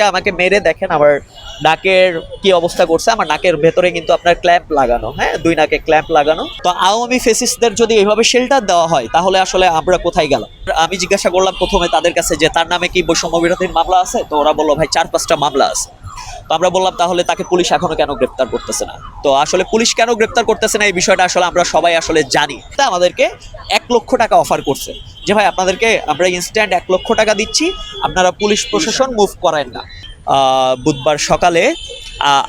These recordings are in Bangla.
আমাকে মেরে দেখেন আমার নাকের কি অবস্থা করছে। আমার নাকের ভেতরে কিন্তু আপনার ক্ল্যাম্প লাগানো, হ্যাঁ, দুই নাকে ক্ল্যাম্প লাগানো। তো আওয়ামী ফেসিস্টদের যদি এইভাবে শেল্টার দেওয়া হয় তাহলে আসলে আমরা কোথায় গেলাম। আমি জিজ্ঞাসা করলাম প্রথমে তাদের কাছে যে তার নামে কি বৈষম্য বিরোধী মামলা আছে, তো ওরা বললো ভাই 4-5টা মামলা আছে। তো আমরা বললাম তাহলে তাকে পুলিশ এখনো কেন গ্রেপ্তার করতেছে না। তো আসলে পুলিশ কেন গ্রেপ্তার করতেছে না এই বিষয়টা আসলে আমরা সবাই আসলে জানি। তা আমাদেরকে 1 লক্ষ টাকা অফার করছে যে ভাই আপনাদেরকে আমরা ইনস্ট্যান্ট 1 লক্ষ টাকা দিচ্ছি, আপনারা পুলিশ প্রশাসন মুভ করেন না। বুধবার সকালে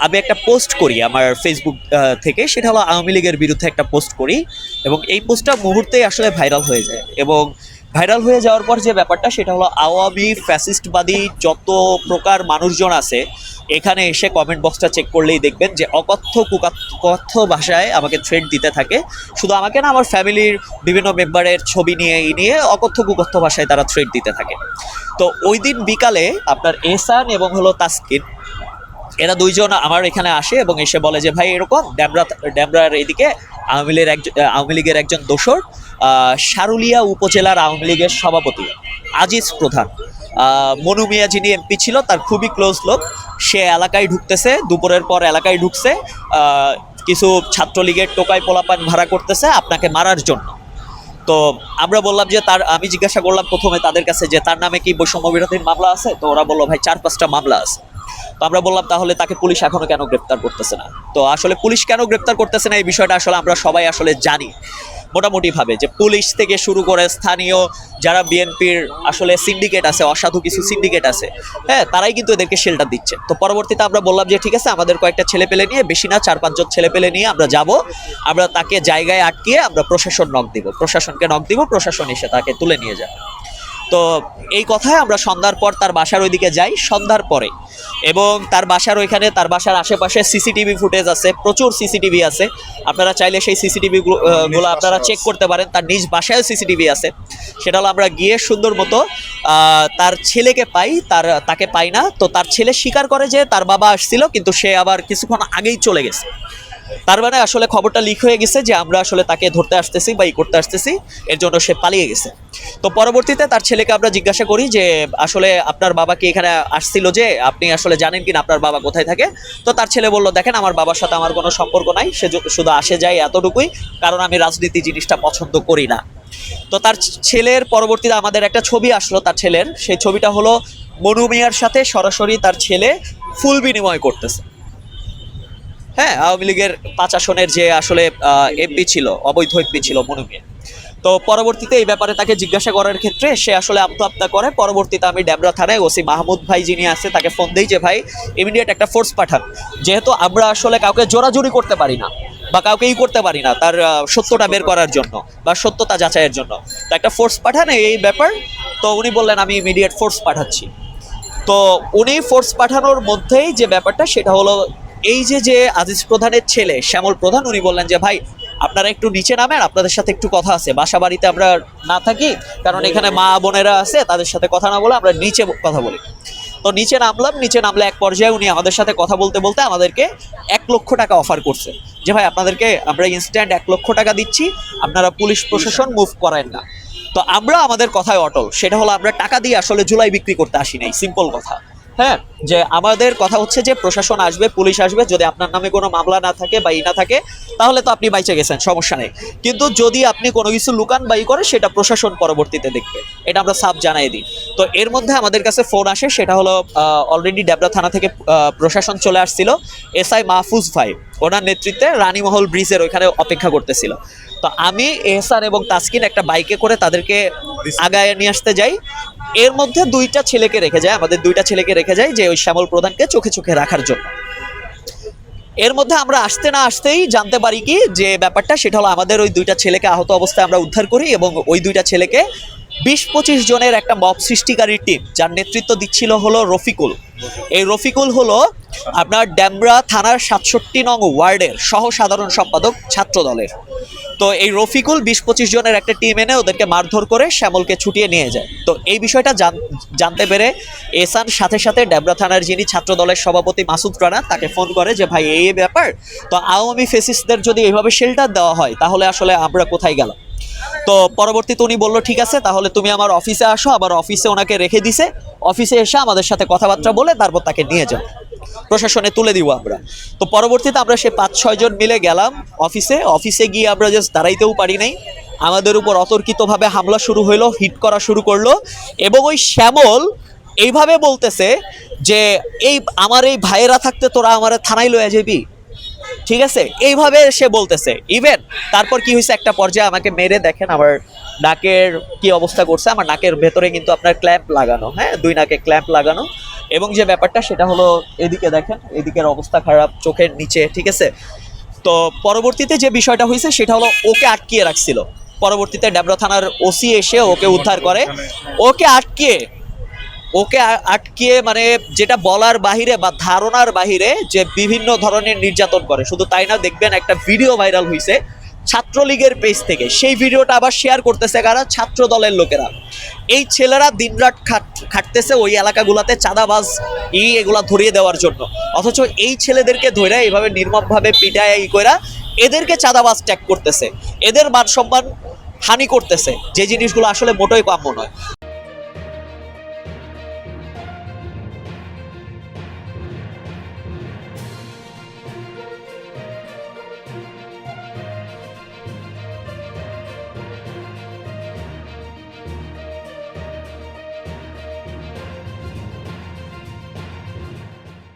আমি একটা পোস্ট করি আমার ফেসবুক থেকে, সেটা হলো আওয়ামী লীগের বিরুদ্ধে একটা পোস্ট করি এবং এই পোস্টটা মুহূর্তেই আসলে ভাইরাল হয়ে যায়। এবং ভাইরাল হয়ে যাওয়ার পর যে ব্যাপারটা সেটা হলো আওয়ামী ফ্যাসিস্টবাদী যত প্রকার মানুষজন আছে এখানে এসে কমেন্ট বক্সটা চেক করলেই দেখবেন যে অকথ্য কুকথ্য ভাষায় আমাকে থ্রেড দিতে থাকে। শুধু আমাকে না, আমার ফ্যামিলির বিভিন্ন মেম্বারের ছবি নিয়ে অকথ্য কুকথ্য ভাষায় তারা থ্রেড দিতে থাকে। তো ওই দিন বিকালে আপনার এহসান এবং হলো তাসকিন, এরা দুইজন আমার এখানে আসে এবং এসে বলে যে ভাই এরকম ড্যামরার এদিকে আওয়ামী লীগের একজন দোসর সারুলিয়া উপজেলার আওয়ামী লীগের সভাপতি আজিজ প্রধান, মনু মিয়া যিনি এমপি ছিল তার খুবই ক্লোজ লোক, সে এলাকায় ঢুকতেছে, দুপুরের পর এলাকায় ঢুকছে, কিছু ছাত্রলীগের টোকাই পোলাপান ভাড়া করতেছে আপনাকে মারার জন্য। তো আমরা বললাম যে আমি জিজ্ঞাসা করলাম প্রথমে তাদের কাছে যে তার নামে কি বৈষম্য বিরোধী মামলা আছে, তো ওরা বললো ভাই 4-5টা মামলা আছে। তো আমরা বললাম তাহলে তাকে পুলিশ এখনো কেন গ্রেপ্তার করতেছে না। তো আসলে পুলিশ কেন গ্রেপ্তার করতেছে না এই বিষয়টা আসলে আমরা সবাই আসলে জানি মোটামুটি ভাবে, যে পুলিশ থেকে শুরু করে স্থানীয় যারা বিএনপির আসলে সিন্ডিকেট আছে, অসাধু কিছু সিন্ডিকেট আছে, হ্যাঁ, তারাই কিন্তু এদেরকে শেল্টার দিচ্ছে। তো পরবর্তীতে আমরা বললাম যে ঠিক আছে, আমাদের কয়েকটা ছেলে পেলে নিয়ে, বেশি না 4-5 জন ছেলে পেলে নিয়ে আমরা যাব, আমরা তাকে জায়গায় আটকিয়ে আমরা প্রশাসনকে নক দিব, প্রশাসন এসে তাকে তুলে নিয়ে যাবে। তো এই কথায় আমরা সন্ধ্যার পর তার বাসার ওইদিকে যাই, সন্ধ্যার পরে, এবং তার বাসার ওইখানে, তার বাসার আশেপাশে সিসিটিভি ফুটেজ আছে, প্রচুর সিসিটিভি আছে। আপনারা চাইলে সেই সিসিটিভি গুলো আপনারা চেক করতে পারেন। তার নিজ বাসায় সিসিটিভি আছে। সেটা হলো আমরা গিয়ে সুন্দর মতো তার ছেলেকে পাই, তাকে পাই না। তো তার ছেলে স্বীকার করে যে তার বাবা আসছিল, কিন্তু সে আবার কিছুক্ষণ আগেই চলে গেছে। তার মানে আসলে খবরটা লিক হয়ে গেছে যে আমরা আসলে তাকে ধরতে আসতেছি বা করতে আসতেছি, এর জন্য সে পালিয়ে গেছে। তো পরবর্তীতে তার ছেলেকে আমরা জিজ্ঞাসা করি যে আসলে আপনার বাবা কি এখানে আসছিল, যে আপনি আসলে জানেন কিনা আপনার বাবা কোথায় থাকে। তো তার ছেলে বলল দেখেন আমার বাবার সাথে আমার কোনো সম্পর্ক নাই, সে শুধু আসে যায় এতটুকুই, কারণ আমি রাজনীতি জিনিসটা পছন্দ করি না। তো তার ছেলের পরবর্তীতে আমাদের একটা ছবি আসলো তার ছেলের, সেই ছবিটা হলো মনু মিয়ার সাথে সরাসরি তার ছেলে ফুল বিনিময় করতেছে। হ্যাঁ, আওয়ামী লীগের 5 আসনের যে আসলে এমপি ছিল, অবৈধ এমপি ছিল মনু মিয়া। তো পরবর্তীতে এই ব্যাপারে তাকে জিজ্ঞাসা করার ক্ষেত্রে সে আসলে আত্মহত্যা করে। পরবর্তীতে আমি ড্যামরা থানায় ওসি মাহমুদ ভাই যিনি আছে তাকে ফোন দিই যে ভাই ইমিডিয়েট একটা ফোর্স পাঠান, যেহেতু আমরা আসলে কাউকে জোরাজুরি করতে পারি না বা কাউকেই করতে পারি না তার সত্যটা বের করার জন্য বা সত্যতা যাচাইয়ের জন্য, তো একটা ফোর্স পাঠান এই ব্যাপার। তো উনি বললেন আমি ইমিডিয়েট ফোর্স পাঠাচ্ছি। তো উনি ফোর্স পাঠানোর মধ্যেই যে ব্যাপারটা সেটা হলো এই যে আজিজ প্রধানের ছেলে শ্যামল প্রধান, উনি বললেন যে ভাই আপনারা একটু নিচে নামেন, আপনাদের সাথে একটু কথা আছে। বাসা বাড়িতে আমরা না থাকি, কারণ এখানে মা বোনেরা আছে, তাদের সাথে কথা না বলে আমরা নিচে কথা বলি। তো নিচে নামলাম, নিচে নামলে এক পর্যায়ে উনি আমাদের সাথে কথা বলতে বলতে আমাদেরকে 1 লক্ষ টাকা অফার করছে যে ভাই আপনাদেরকে আমরা ইনস্ট্যান্ট 1 লক্ষ টাকা দিচ্ছি, আপনারা পুলিশ প্রশাসন মুভ করেন না। তো আমরা আমাদের কথায় অটল, সেটা হলো আমরা টাকা দিয়ে আসলে জুলাই বিক্রি করতে আসি নাই, সিম্পল কথা। হ্যাঁ, যে আমাদের কথা হচ্ছে যে প্রশাসন আসবে, পুলিশ আসবে, যদি আপনার নামে কোনো মামলা না থাকে বা না থাকে তাহলে তো আপনি বাইচে গেছেন, সমস্যা নেই। কিন্তু যদি আপনি কোনো কিছু লুকান বা করে, সেটা প্রশাসন পরবর্তীতে দেখবে, এটা আমরা সাফ জানাই দিই। তো এর মধ্যে আমাদের কাছে ফোন আসে, সেটা হলো অলরেডি ড্যাবরা থানা থেকে প্রশাসন চলে আসছিল, এসআই মাহফুজ ভাই ওনার নেতৃত্বে রানীমহল ব্রিজের ওইখানে অপেক্ষা করতেছিল। তো আমি এহসান এবং তাসকিন একটা বাইকে করে তাদেরকে আগায় নিয়ে আসতে যাই। এর মধ্যে 2টা ছেলেকে রেখে যায়, আমাদের 2টা ছেলেকে রেখে যায় যে ওই শ্যামল প্রধানকে চোখে চোখে রাখার জন্য। এর মধ্যে আমরা আসতে না আসতেই জানতে পারি কি যে ব্যাপারটা সেটা হলো আমাদের ওই 2টা ছেলেকে আহত অবস্থায় আমরা উদ্ধার করি এবং ওই 2টা ছেলেকে 20-25 জনের একটা মব সৃষ্টিকারী টিম, যার নেতৃত্ব দিচ্ছিল হলো রফিকুল। এই রফিকুল হলো আপনার ড্যামরা থানার 67 নং ওয়ার্ডের সহ সাধারণ সম্পাদক ছাত্র দলের। তো এই রফিকুল 20-25 জনের একটা টিম এনে ওদেরকে মারধর করে শ্যামলকে ছুটিয়ে নিয়ে যায়। তো এই বিষয়টা জানতে পেরে এহসান সাথে সাথে ড্যামরা থানার যিনি ছাত্র দলের সভাপতি মাসুদ রানা তাকে ফোন করে যে ভাই এই ব্যাপার, তো আওয়ামী ফেসিস্টদের যদি এইভাবে শেল্টার দেওয়া হয় তাহলে আসলে আমরা কোথায় গেলাম। তো পরবর্তীতে উনি বললো ঠিক আছে, তাহলে তুমি আমার অফিসে আসো। আবার অফিসে ওনাকে রেখে দিছে, অফিসে এসে আমাদের সাথে কথাবার্তা বলে তারপর তাকে নিয়ে যাও, প্রশাসনে তুলে দিব আমরা। তো পরবর্তীতে আমরা সে 5-6 জন মিলে গেলাম অফিসে। অফিসে গিয়ে আমরা জাস্ট দাঁড়াইতেও পারি নাই, আমাদের উপর অতর্কিতভাবে হামলা শুরু হইলো, হিট করা শুরু করলো। এবং ওই শ্যামল এইভাবে বলতেছে যে এই আমার এই ভাইয়েরা থাকতে তোরা আমার থানায় লয়ে যাবি, ঠিক আছে, এইভাবে সে বলতেছে। ইভেন তারপর কি হয়েছে, একটা পর্যায়ে আমাকে মেরে, দেখেন আমার নাকের কি অবস্থা করছে, আমার নাকের ভেতরে কিন্তু আপনার ক্ল্যাম্প লাগানো, হ্যাঁ 2 নাকে ক্ল্যাম্প লাগানো। এবং যে ব্যাপারটা সেটা হলো, এদিকে দেখেন, এদিকের অবস্থা খারাপ, চোখের নিচে, ঠিক আছে। তো পরবর্তীতে যে বিষয়টা হয়েছে সেটা হলো ওকে আটকিয়ে রাখছিল। পরবর্তীতে ডেবরা থানার ওসি এসে ওকে উদ্ধার করে। ওকে আটকিয়ে মানে যেটা বলার বাহিরে বা ধারণার বাহিরে, যে বিভিন্ন ধরনের নির্যাতন করে। শুধু তাই না, দেখবেন একটা ভিডিও ভাইরাল হয়েছে ছাত্রলীগের পেজ থেকে, সেই ভিডিওটা আবার শেয়ার করতেছে কারা, ছাত্র দলের লোকেরা। এই ছেলেরা দিনরাত খাটতেছে ওই এলাকাগুলোতে চাঁদাবাজ এগুলা ধরিয়ে দেওয়ার জন্য, অথচ এই ছেলেদেরকে ধরে এইভাবে নির্মমভাবে পিটায় কইরা এদেরকে চাঁদাবাজ ট্যাগ করতেছে, এদের মান সম্মান হানি করতেছে, যে জিনিসগুলো আসলে মোটেই কাম্য নয়।